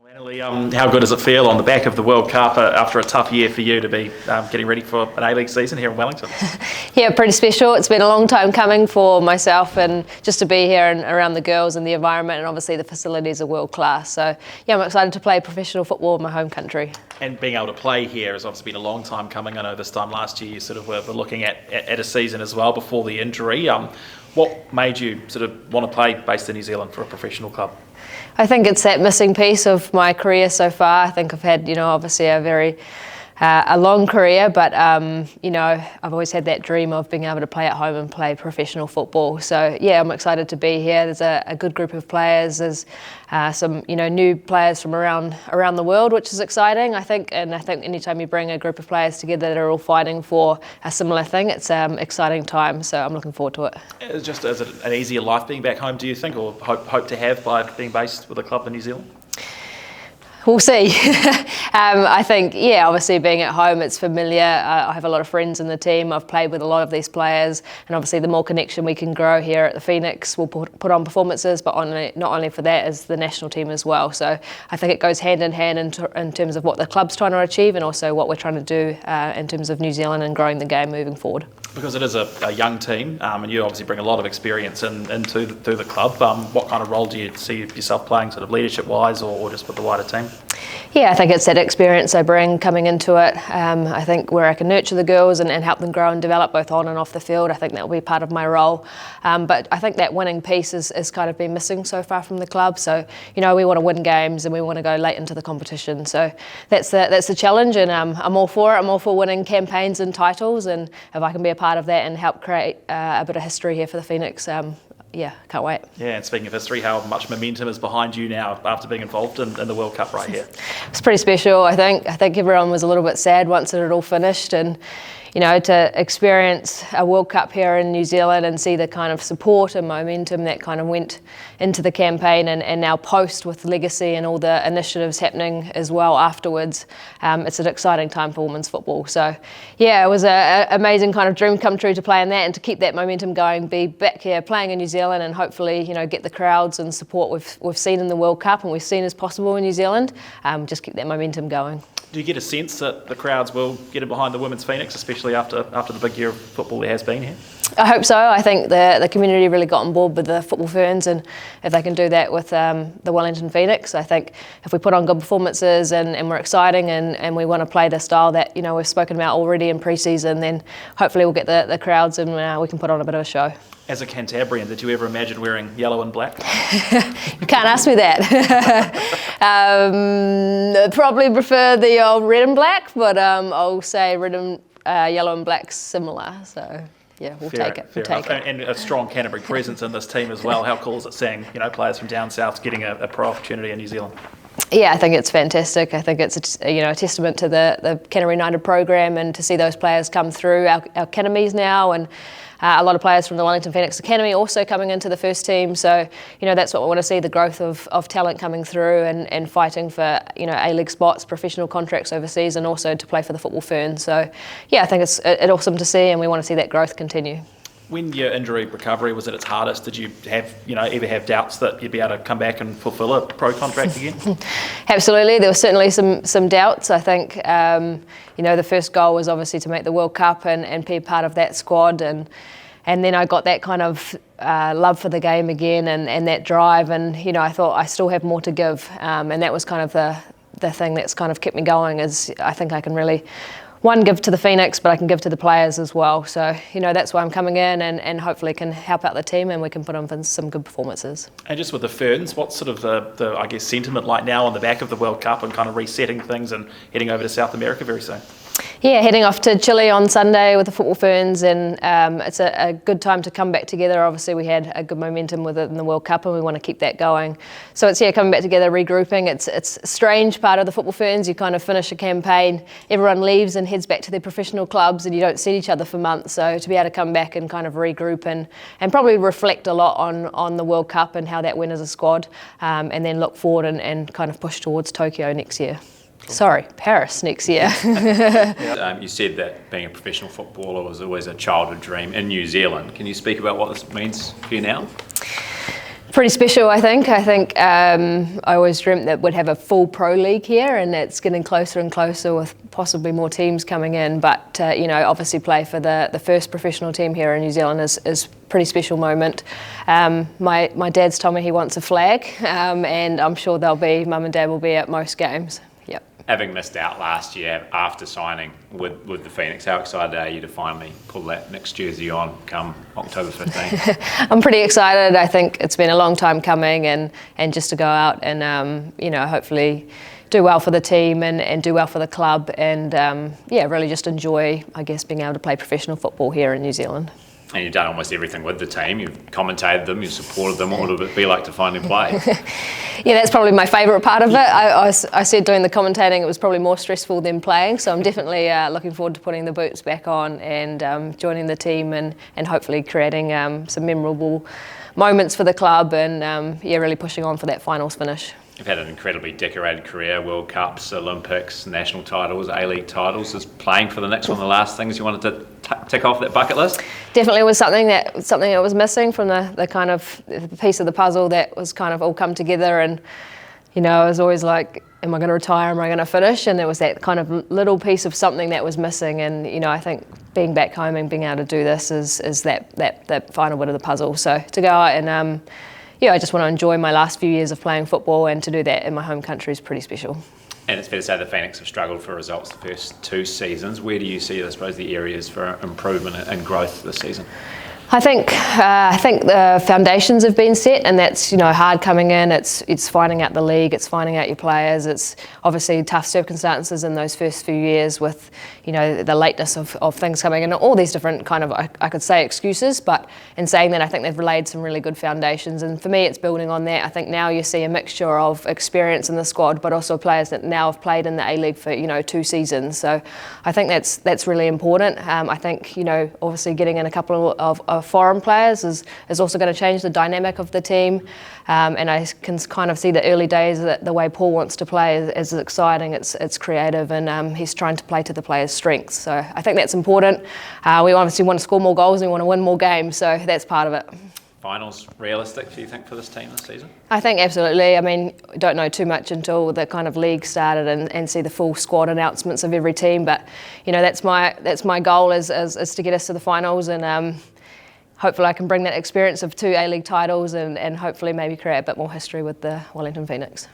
Annalie, how good does it feel on the back of the World Cup after a tough year for you to be getting ready for an A-League season here in Wellington? Yeah, pretty special. It's been a long time coming for myself, and just to be here and around the girls and the environment, and obviously the facilities are world class. So yeah, I'm excited to play professional football in my home country. And being able to play here has obviously been a long time coming. I know this time last year you sort of were looking at a season as well before the injury. What made you sort of want to play based in New Zealand for a professional club? I think it's that missing piece of my career so far. I think I've had, obviously a very a long career, but I've always had that dream of being able to play at home and play professional football. So yeah, I'm excited to be here. There's a good group of players. There's some new players from around the world, which is exciting, I think. And I think anytime you bring a group of players together that are all fighting for a similar thing, it's an exciting time. So I'm looking forward to it. Is it an easier life being back home, do you think, or hope to have by being based with a club in New Zealand? We'll see. I think, yeah, obviously being at home, it's familiar. I have a lot of friends in the team. I've played with a lot of these players, and obviously the more connection we can grow here at the Phoenix, we'll put on performances, but not only for that, as the national team as well. So I think it goes hand in hand in terms of what the club's trying to achieve and also what we're trying to do in terms of New Zealand and growing the game moving forward. Because it is a young team, and you obviously bring a lot of experience into the club. What kind of role do you see yourself playing, sort of leadership-wise, or just with the wider team? Yeah, I think it's that experience I bring coming into it. I think where I can nurture the girls and help them grow and develop both on and off the field, I think that will be part of my role. But I think that winning piece is kind of been missing so far from the club. So, we want to win games and we want to go late into the competition. So that's the challenge, and I'm all for it. I'm all for winning campaigns and titles, and if I can be a part of that and help create a bit of history here for the Phoenix, yeah, can't wait. Yeah, and speaking of history, how much momentum is behind you now after being involved in the World Cup right here? It's pretty special, I think. I think everyone was a little bit sad once it had all finished, and to experience a World Cup here in New Zealand and see the kind of support and momentum that kind of went into the campaign and now post with Legacy and all the initiatives happening as well afterwards, it's an exciting time for women's football. So yeah, it was an amazing kind of dream come true to play in that and to keep that momentum going, be back here playing in New Zealand and hopefully get the crowds and support we've seen in the World Cup and we've seen as possible in New Zealand, just keep that momentum going. Do you get a sense that the crowds will get in behind the women's Phoenix, especially after the big year of football there has been here? I hope so. I think the community really got on board with the Football Ferns, and if they can do that with the Wellington Phoenix, I think if we put on good performances and we're exciting and we want to play the style that we've spoken about already in pre-season, then hopefully we'll get the crowds and we can put on a bit of a show. As a Cantabrian, did you ever imagine wearing yellow and black? You can't ask me that. Probably prefer the old red and black, but I'll say red and yellow and black's similar. So yeah, we'll take it. And a strong Canterbury presence in this team as well. How cool is it seeing players from down south getting a pro opportunity in New Zealand? Yeah, I think it's fantastic. I think it's a testament to the Canterbury United program and to see those players come through our academies now, and a lot of players from the Wellington Phoenix Academy also coming into the first team. So, that's what we want to see, the growth of talent coming through and fighting for, A-League spots, professional contracts overseas, and also to play for the Football Fern. So, yeah, I think it's awesome to see, and we want to see that growth continue. When your injury recovery was at its hardest, did you ever have doubts that you'd be able to come back and fulfil a pro contract again? Absolutely, there were certainly some doubts. I think the first goal was obviously to make the World Cup and be part of that squad, and then I got that kind of love for the game again and that drive, and I thought I still have more to give, and that was kind of the thing that's kind of kept me going. Is I think I can really give to the Phoenix, but I can give to the players as well. So, that's why I'm coming in and hopefully can help out the team and we can put on some good performances. And just with the Ferns, what's sort of the sentiment like now on the back of the World Cup and kind of resetting things and heading over to South America very soon? Yeah, heading off to Chile on Sunday with the Football Ferns, and it's a good time to come back together. Obviously, we had a good momentum with it in the World Cup, and we want to keep that going. So it's coming back together, regrouping. It's a strange part of the Football Ferns. You kind of finish a campaign, everyone leaves and heads back to their professional clubs, and you don't see each other for months. So to be able to come back and kind of regroup and probably reflect a lot on the World Cup and how that went as a squad, and then look forward and kind of push towards Tokyo next year. Cool. Sorry, Paris next year. You said that being a professional footballer was always a childhood dream in New Zealand. Can you speak about what this means for you now? Pretty special, I think. I always dreamt that we'd have a full pro league here, and it's getting closer and closer with possibly more teams coming in. But obviously play for the first professional team here in New Zealand is a pretty special moment. My dad's told me he wants a flag, and I'm sure Mum and Dad will be at most games. Yep. Having missed out last year after signing with the Phoenix, how excited are you to finally pull that Nix jersey on come October 15th? I'm pretty excited. I think it's been a long time coming, and just to go out and hopefully do well for the team and do well for the club, and really just enjoy, I guess, being able to play professional football here in New Zealand. And you've done almost everything with the team. You've commentated them, you've supported them. What would it be like to finally play? Yeah, that's probably my favourite part of it. I said doing the commentating it was probably more stressful than playing, so I'm definitely looking forward to putting the boots back on and joining the team and hopefully creating some memorable moments for the club and really pushing on for that finals finish. You've had an incredibly decorated career, World Cups, Olympics, national titles, ALeague titles. Is playing for the next one the last things you wanted to tick off that bucket list? Definitely was something that was missing from the kind of the piece of the puzzle that was kind of all come together. And I was always like, am I going to retire? Am I going to finish? And there was that kind of little piece of something that was missing. And I think being back home and being able to do this is that final bit of the puzzle. So to go out and I just want to enjoy my last few years of playing football, and to do that in my home country is pretty special. And it's fair to say the Phoenix have struggled for results the first 2 seasons. Where do you see, I suppose, the areas for improvement and growth this season? I think the foundations have been set, and that's hard coming in. It's finding out the league, it's finding out your players. It's obviously tough circumstances in those first few years with the lateness of things coming in, all these different kind of I could say excuses. But in saying that, I think they've laid some really good foundations, and for me, it's building on that. I think now you see a mixture of experience in the squad, but also players that now have played in the A-League for 2 seasons. So I think that's really important. I think obviously getting in a couple of foreign players is also going to change the dynamic of the team, and I can kind of see the early days that the way Paul wants to play is exciting, it's creative, and he's trying to play to the players' strengths. So I think that's important. We obviously want to score more goals and we want to win more games, so that's part of it. Finals realistic, do you think, for this team this season? I think absolutely. I mean, I don't know too much until the kind of league started and see the full squad announcements of every team, but that's my goal is to get us to the finals, and hopefully I can bring that experience of 2 A-League titles and hopefully maybe create a bit more history with the Wellington Phoenix.